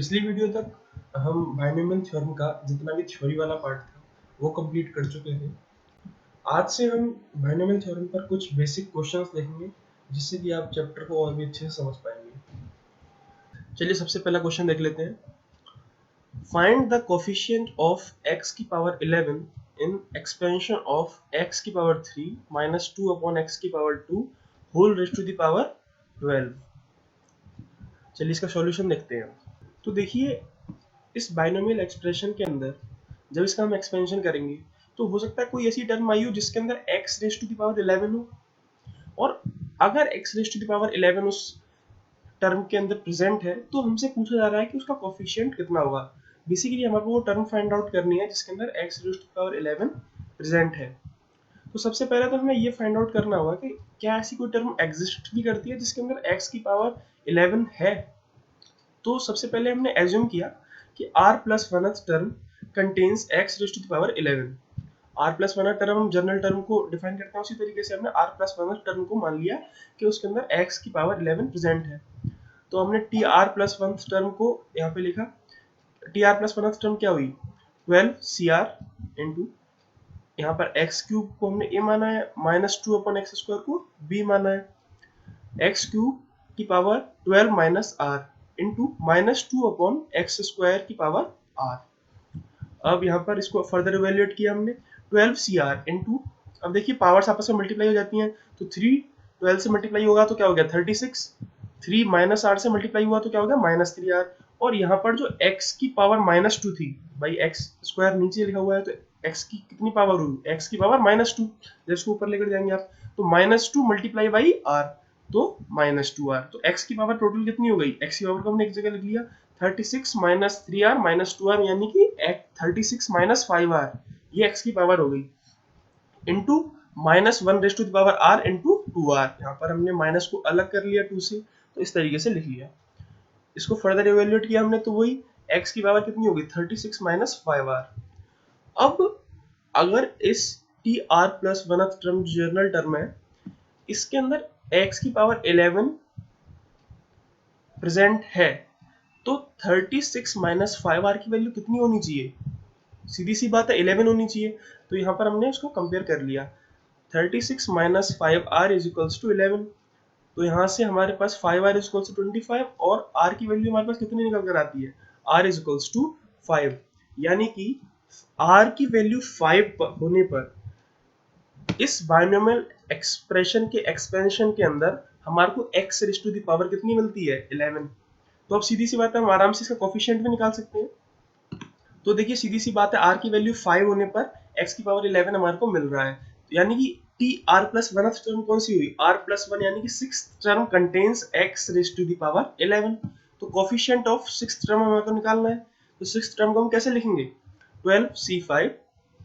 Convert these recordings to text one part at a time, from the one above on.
पिछली वीडियो तक हम बाइनोमियल थ्योरम का जितना भी थ्योरी वाला पार्ट था वो कंप्लीट कर चुके थे। आज से हम बाइनोमियल थ्योरम पर कुछ बेसिक क्वेश्चंस देखेंगे जिससे कि आप चैप्टर को और भी अच्छे से समझ पाएंगे। चलिए सबसे पहला क्वेश्चन देख लेते हैं। Find the coefficient of x की power 11 in expansion of x की पावर 3 माइनस 2 अपॉन x की power 2 whole raise to the power 12। चलिए इसका सॉल्यूशन देखते हैं। तो देखिए इस बाइनोमियल एक्सप्रेशन के अंदर जब इसका हम एक्सपेंशन करेंगे तो हो सकता है कोई ऐसी टर्म आई हो जिसके अंदर x raise to the power 11 हो, और अगर x raise to the power 11 उस टर्म के अंदर प्रेजेंट है तो हमसे पूछा जा रहा है कि उसका कोफिशिएंट कितना होगा। बेसिकली हमारे को वो टर्म फाइंड आउट करनी है जिसके अंदर x raise to the power 11 present है। तो सबसे पहले तो हमें ये फाइंड आउट करना होगा कि क्या ऐसी कोई टर्म एग्जिस्ट भी करती है जिसके अंदर x की पावर 11 है। तो सबसे पहले हमने एज्यूम किया कि r plus one term contains x raise to the power 11। r plus one term हम जनरल टर्म को डिफाइन करते हैं, उसी तरीके से हमने r प्लस वन टर्म को मान लिया कि उसके अंदर x की पावर 11 प्रेजेंट है। तो हमने T R plus one term को यहाँ पे लिखा। T R plus one term क्या हुई 12 सी आर इंटू यहाँ पर एक्स क्यूब को हमने ए माना है, माइनस 2 अपॉन एक्स स्क्वायर को बी माना है, एक्स क्यूब की power 12 minus R into minus 2 upon X square की पावर आर। अब यहाँ पर इसको फर्दर इवेल्युएट किया हमने 12 सी आर इंटू, अब देखिए पावर्स आपस में मल्टीप्लाई हो जाती हैं तो 3 12 से मल्टीप्लाई होगा तो क्या हो गया 36, 3 माइनस आर से मल्टीप्लाई हुआ तो क्या हो गया माइनस 3 आर। और यहाँ पर जो x की पावर माइनस 2 थी, भाई x स्क्वायर नीचे लिखा हुआ है तो x की कितनी पावर हुई, x की पावर माइनस 2, जिसको ऊपर लेकर जाएंगे आप तो माइनस 2 मल्टीप्लाई बाई आर तो माइनस 2 आर। तो x की पावर टोटल कितनी हो गई, x की पावर को हमने एक जगह लिख लिया 36 माइनस 3 आर माइनस 2 आर, यानी कि 36 माइनस 5 आर, ये x की पावर हो गई into minus 1 raise to the power r into 2 R. यहाँ पर हमने माइनस को अलग कर लिया 2 से, तो इस तरीके से लिख लिया। इसको फर्दर इवेल्युएट किया हमने तो वही x की पावर कितनी होगी 36 माइनस 5r। अब अगर इस T R plus one term journal term है इसके अंदर x की पावर 11 प्रेजेंट है तो 36 माइनस 5r की वैल्यू कितनी होनी चाहिए, सीधी सी बात है 11 होनी चाहिए। तो यहाँ पर हमने इसको कंपेयर कर लिया 36 minus 5r is equals to 11। तो यहाँ से हमारे पास 5r इज इक्वल्स टू 25 और r की वैल्यू हमारे पास कितनी निकल कर आती है r इज इक्वल्स टू 5, यानी कि r की वैल्यू 5 होने पर इस बाइनोमियल एक्सप्रेशन के एक्सपेंशन के अंदर हमारे को x raise to the power कितनी मिलती है 11। तो अब सीधी सी बात है हम आराम से इसका कोफिशिएंट भी निकाल सकते हैं। तो देखिए सीधी सी बात है r की वैल्यू 5 होने पर x की पावर 11 हमारे को मिल रहा है, तो यानी कि T R plus one term कौन सी हुई r प्लस वन, यानी कि six term contains x raise to the power 11। तो कोफिशिएंट ऑफ सिक्स टर्म हमारे को निकालना है, तो सिक्स टर्म को हम कैसे लिखेंगे 12 c5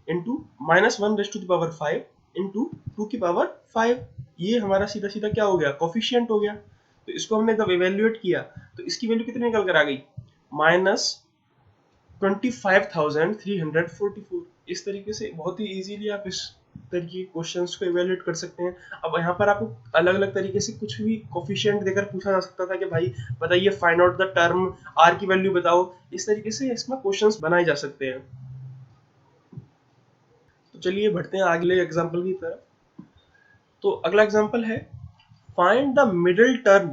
into minus 1 raise to the power 5 into 2 की पावर 5, ये हमारा सीधा सीधा क्या हो गया कोफिशिएंट हो गया। तो इसको हमने जब इवेल्युएट किया तो इसकी वैल्यू कितनी निकल कर आ गई माइनस 25,344। इस तरीके से बहुत ही इजीली आप इस तरीके के क्वेश्चंस को इवेल्युएट कर सकते हैं। अब यहाँ पर आपको अलग अलग तरीके से कुछ भी कोफिशिएंट देकर पूछा जा सकता था कि भाई बताइए find out the term R की वैल्यू बताओ, इस तरीके से इसमें क्वेश्चंस बनाए जा सकते हैं। तो चलिए बढ़ते हैं अगले एग्जांपल की तरफ। तो अगला एग्जांपल है find the middle term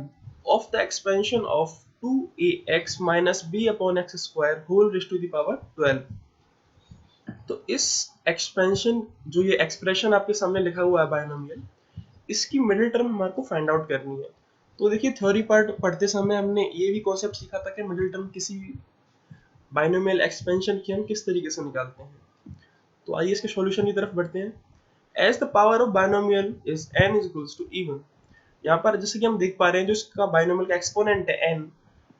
of the expansion of 2ax minus b upon x square whole raised to the power 12। तो इस एक्सपेंशन जो ये एक्सप्रेशन आपके सामने लिखा हुआ है बाइनोमियल, इसकी मिडिल टर्म हमारे को फाइंड आउट करनी है। तो देखिए थ्योरी पार्ट पढ़ते समय हमने ये भी कॉन्सेप्ट सीखा था कि मिडिल टर्म किसी बाइनोमियल एक्सपेंशन की हम किस तरीके से निकालते हैं। तो आइए इसके सॉल्यूशन की तरफ बढ़ते हैं। As the power of binomial is n इज इक्वल्स टू इवन, यहाँ पर जैसे कि हम देख पा रहे हैं जो इसका बाइनोमियल का एक्सपोनेंट है n,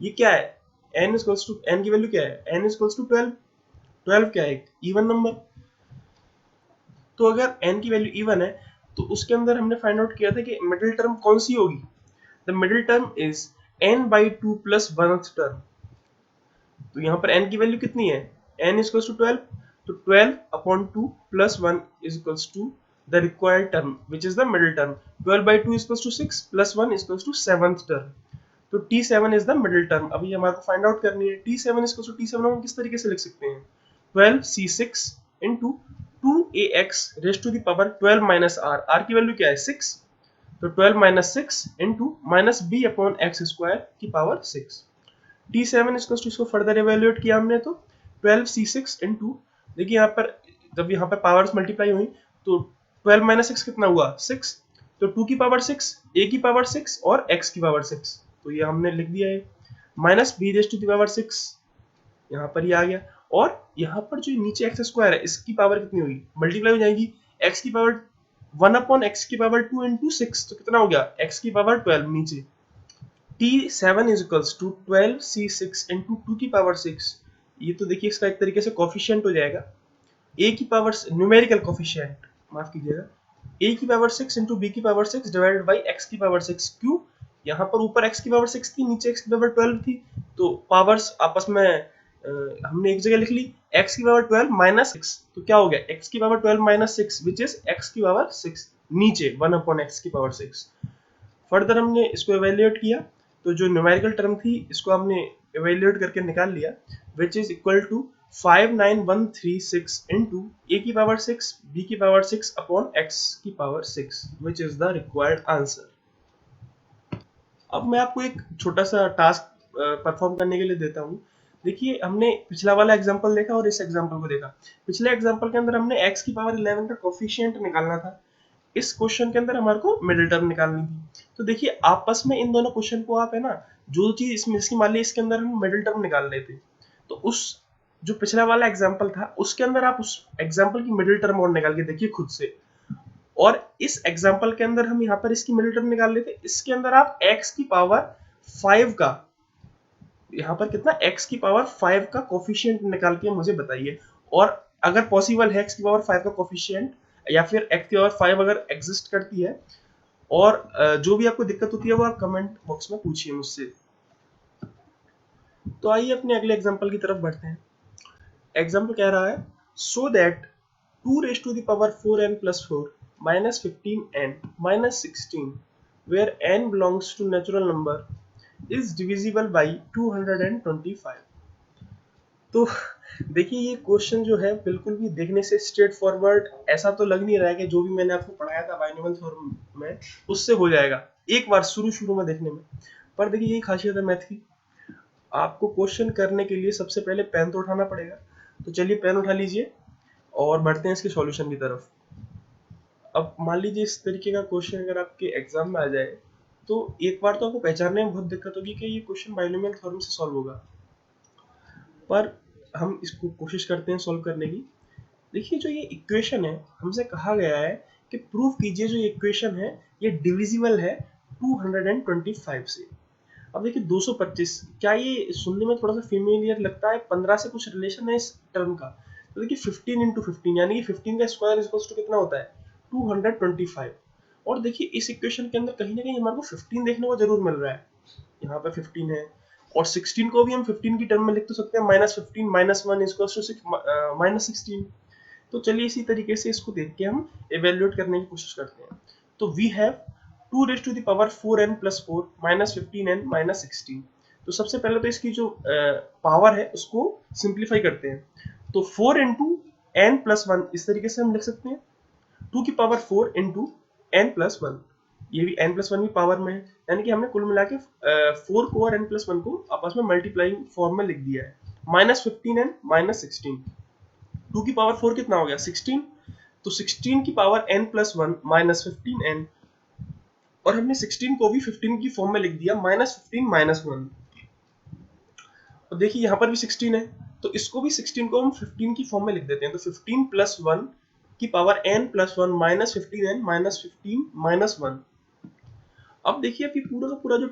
ये क्या है n इक्वल्स टू, n की वैल्यू क्या है n इक्वल्स टू 12, 12 क्या है एक इवन नंबर। तो अगर n की वैल्यू इवन है तो उसके अंदर हमने फाइंड आउट किया था कि मिडिल टर्म कौन सी होगी, the middle term is n by 2 plus one term. तो यहाँ पर n की वैल्यू कितनी है n इक्वल्स टू 12, तो 12 upon 2 plus 1 is equals to the required term which is the middle term, 12 by 2 is equals to 6 plus 1 is equals to 7th term। तो T7 is the middle term. अभी हमारे को find out करनी है T7 इसको, तो T7 हम किस तरीके से लिख सकते हैं, 12C6 into 2ax raise to the power 12 minus R. R की वैल्यू क्या है 6, तो 12 minus 6 into minus B upon X square की पावर 6। T7 इसको फर्दर इवेल्युएट किया हमने, तो 12C6 इंटू, देखिए यहाँ पर जब यहाँ पर पावर्स मल्टीप्लाई हुई तो 12 माइनस 6 कितना हुआ 6, तो 2 की पावर 6, a की पावर 6 और x की पावर 6, तो ये हमने लिख दिया है। Minus B raise to the power 6 यहाँ पर ये आ गया, और यहाँ पर जो नीचे एक्स स्क्वायर है इसकी पावर कितनी होगी, मल्टीप्लाई हो जाएगी, एक्स की पावर 1 अपॉन एक्स की पावर 2 इंटू 6, तो कितना हो गया एक्स की पावर 12 नीचे। T7 is equals to 12C6 into 2 की पावर 6। ये तो देखिए इसका एक तरीके से कोफिशिएंट हो जाएगा, a की पावर न्यूमेरिकल कोफिशिएंट, माफ कीजिएगा, a की पावर 6 इंटू बी की पावर 6 डिवाइडेड बाई x की पावर 6। क्यों, यहाँ पर ऊपर x की पावर 6 थी, नीचे x की पावर 12 थी, तो पावर्स आपस में हमने एक जगह लिख ली, x की पावर 12 माइनस 6, तो क्या हो गया x की power 12 minus 6 which is x की पावर 6 नीचे 1 अपॉन x की पावर 6। फर्दर हमने इसको इवेल्युएट किया, तो जो न्यूमेरिकल टर्म थी इसको हमने इवेल्युएट करके निकाल लिया, which is equal to 59136 into a की पावर 6 बी की पावर 6 अपॉन एक्स की power 6, which is the required answer. अब मैं आपको एक छोटा सा टास्क परफॉर्म करने के लिए देता हूँ। देखिए हमने पिछला वाला एग्जांपल देखा और इस एग्जांपल को देखा। पिछले एग्जांपल के अंदर हमने x की पावर 11 का कोफिशिएंट निकालना था, इस क्वेश्चन के अंदर हमारे को मिडिल टर्म निकालनी थी। तो देखिए आपस में इन दोनों क्वेश्चन को आप है ना, जो चीज इसमें इसकी मान ली इसके अंदर हम मिडिल टर्म निकाल रहे थे, तो उस जो पिछला वाला एग्जांपल था उसके अंदर आप उस एग्जांपल की मिडिल टर्म और निकाल के देखिए खुद से, और इस एग्जांपल के अंदर हम यहाँ पर इसकी मिडिल टर्म निकाल लेते, इसके अंदर आप x की पावर 5 का, यहाँ पर कितना x की पावर 5 का कोफिशिएंट निकाल के मुझे बताइए, और अगर पॉसिबल है x की पावर 5 का कोफिशिएंट या फिर x की पावर 5 अगर एग्जिस्ट करती है, और जो भी आपको दिक्कत होती है वो आप कमेंट बॉक्स में पूछिए मुझसे। तो आइए अपने अगले एग्जांपल की तरफ बढ़ते हैं। एग्जांपल कह रहा है so that 2 raised to the power 4n plus 4 minus 15n minus 16 where n belongs to natural number is divisible by 225। तो देखिए ये क्वेश्चन जो है बिल्कुल भी देखने से स्ट्रेट फॉरवर्ड ऐसा तो लग नहीं रहा है कि जो भी मैंने आपको पढ़ाया था बाइनोमियल थ्योरम में उससे हो जाएगा एक बार शुरू में देखने में। पर देखिए यही खासियत है मैथ की, आपको क्वेश्चन करने के लिए सबसे पहले पेन तो उठाना पड़ेगा। तो चलिए पेन उठा लीजिए और बढ़ते हैं इसके सॉल्यूशन की तरफ। अब मान लीजिए इस तरीके का क्वेश्चन अगर आपके एग्जाम में आ जाए तो एक बार तो आपको पहचानने में बहुत दिक्कत होगी कि ये क्वेश्चन बाइनोमियल थ्योरम से सॉल्व होगा, पर हम इसको कोशिश करते हैं सॉल्व करने की। देखिए जो ये इक्वेशन है हमसे कहा गया है कि प्रूव कीजिए जो ये इक्वेशन है ये डिविजिबल है 225 से। अब देखिए 225 क्या ये सुनने में थोड़ा सा फेमिलियर लगता है, 15 से कुछ रिलेशन है इस टर्म का। तो देखिए 15 इंटू 15 यानी कि 15 का स्क्वायर इक्वल्स टू कितना होता है 225। और देखिए इस इक्वेशन के अंदर कहीं ना कहीं हमारे को 15 देखने को जरूर मिल रहा है, यहाँ पे 15 है, और 16 को भी हम 15 की टर्म में लिख तो सकते हैं, -15 -1 इक्वल्स टू -16। तो चलिए इसी तरीके से इसको देख के हम इवेल्युएट करने की कोशिश करते हैं। तो we have 2 raised to the power 4n plus 4 minus 15n minus 16। तो सबसे पहले तो इसकी जो पावर है उसको सिंप्लीफाई करते हैं। तो 4 इंटू n प्लस 1 इस तरीके से हम लिख सकते हैं, 2 की पावर 4 इंटू n प्लस 1, ये भी n प्लस 1 भी पावर में है, यानी कि हमने कुल मिला के 4 को और n प्लस 1 को आपस में मल्टीप्लाइंग फॉर्म में लिख दिया है। माइनस 15n माइनस 16, 2 की पावर 4 कितना हो गया 16, तो 16 की power n plus 1 minus 15n, और हमने 16 को भी 15 की फॉर्म में लिख दिया -15 -1। और देखिए यहाँ पर भी 16 है तो इसको भी 16 को हम 15 की फॉर्म में लिख देते हैं। तो 15 प्लस 1 की power n plus 1 minus 15n minus 15 minus 1। अब देखिए अब ये पूरा का पूरा जो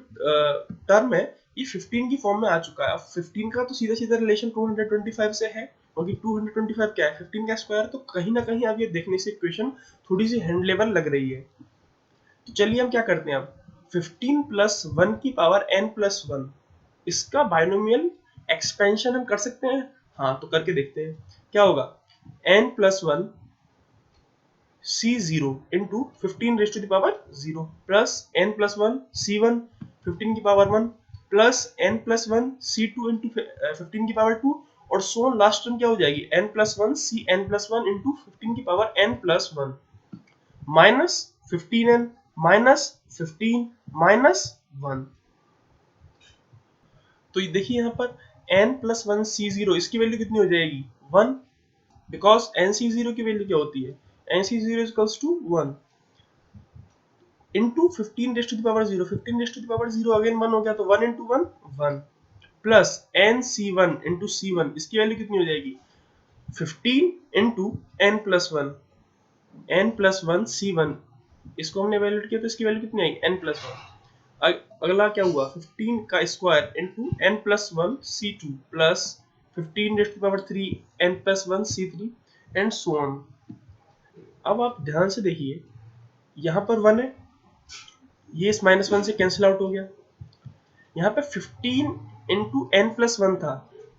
टर्म है ये 15 की फॉर्म में आ चुका है। अब 15 का तो सीधा सीधा रिलेशन 225 से है, क्योंकि 225 क्या है 15 का स्क्वायर, तो कहीं ना कहीं अब ये देखने से इक्वेशन थोड़ी सी हैंडलेबल लग रही है। तो चलिए हम क्या करते हैं, अब 15 प्लस 1 की पावर n प्लस 1 इसका बाइनोमियल एक्सपेंशन हम कर सकते हैं। हाँ तो करके देखते हैं क्या होगा, n plus 1 c0 into 15 raise to the power 0 plus n plus 1 c1 15 की power 1 plus n plus one सी टू इंटू 15 की पावर 2 और सो लास्ट टर्म क्या हो जाएगी n plus one C n plus one into 15 की power n plus one minus 15n minus 15 minus 1। तो ये देखिए यहाँ पर n plus one C zero इसकी वैल्यू कितनी हो जाएगी 1 बिकॉज एन सी जीरो की वैल्यू क्या होती है N C zero equals to 1 into 15 raise to the power 0 15 raise to the power 0 again 1 हो गया तो 1 into 1 1 plus n c one into c one इसकी वैल्यू कितनी हो जाएगी 15 into N plus one n plus one c one इसको हमने वैल्यूट किया तो इसकी वैल्यू कितनी आई n प्लस वन। अगला क्या हुआ 15 का square into N plus one C two plus 15 raise to power 3 n plus one C three and so on. अब आप ध्यान से देखिए यहाँ पर 1 है ये इस माइनस वन से कैंसिल आउट हो गया यहाँ पे 15 इंटू एन प्लस वन था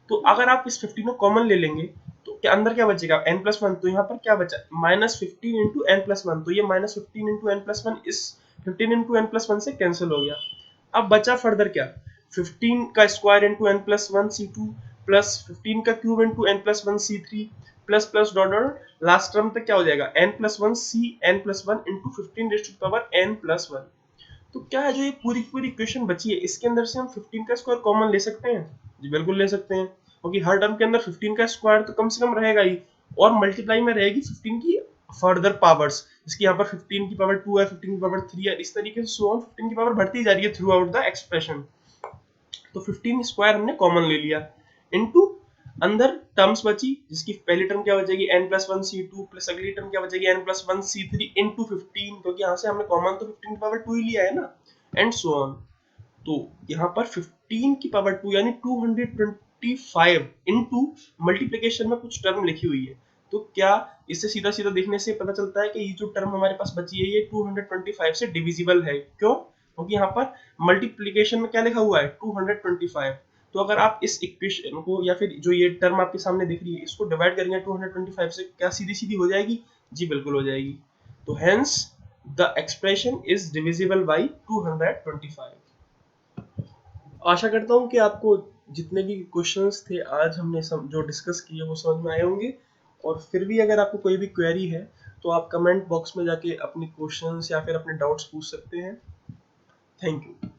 तो अगर आप इस 15 को कॉमन ले लेंगे तो क्या अंदर क्या बचेगा n प्लस वन तो यहाँ पर क्या बचा minus 15 into N plus one तो ये minus 15 into N plus one इस 15 इंटू एन प्लस वन से कैंसिल हो गया। अब बचा फर्दर क्या 15 का square into N plus one सी टू प्लस 15 का cube into N plus one सी three plus plus dot dot last term तक क्या हो जाएगा n plus one c n plus one into 15 raise to power n plus one. तो क्या है जो ये पूरी पूरी इक्वेशन बची है इसके अंदर से हम 15 का स्क्वायर कॉमन ले सकते हैं जी बिल्कुल ले सकते हैं क्योंकि हर टर्म के अंदर 15 का स्क्वायर तो कम से कम रहेगा ही और मल्टीप्लाई में रहेगी 15 की फर्दर पावर्स इसकी यहाँ पर 15 की पावर 2 है 15 की पावर 3 है इस तरीके से सो ऑन 15 की पावर बढ़ती जा रही है थ्रू आउट द एक्सप्रेशन। तो 15 स्क्वायर हमने कॉमन ले लिया इनटू अंदर टर्म्स बची जिसकी पहली टर्म क्या बचेगी n प्लस वन सी टू प्लस अगली टर्म क्या बचेगी n प्लस वन सी थ्री इंटू 15 क्योंकि यहाँ से हमने कॉमन तो 15 की पावर 2 ही लिया है ना एंड सो ऑन। तो यहाँ पर 15 की पावर 2 यानी 225 इंटू मल्टीप्लिकेशन में कुछ टर्म लिखी हुई है तो क्या इससे सीधा सीधा देखने से पता चलता है कि ये जो टर्म हमारे पास बची है ये 225 से डिविजिबल है क्यों क्योंकि यहाँ पर मल्टीप्लिकेशन में क्या लिखा हुआ है 225। तो अगर आप इस इक्वेशन को या फिर जो ये टर्म आपके सामने दिख रही है इसको डिवाइड करेंगे 225 से क्या सीधी सीधी हो जाएगी जी बिल्कुल हो जाएगी। तो hence the expression is divisible by 225। आशा करता हूँ कि आपको जितने भी क्वेश्चंस थे आज हमने जो डिस्कस किए वो समझ में आए होंगे और फिर भी अगर आपको कोई भी क्वेरी है तो आप कमेंट बॉक्स में जाके अपने क्वेश्चंस या फिर अपने डाउट्स पूछ सकते हैं। Thank you.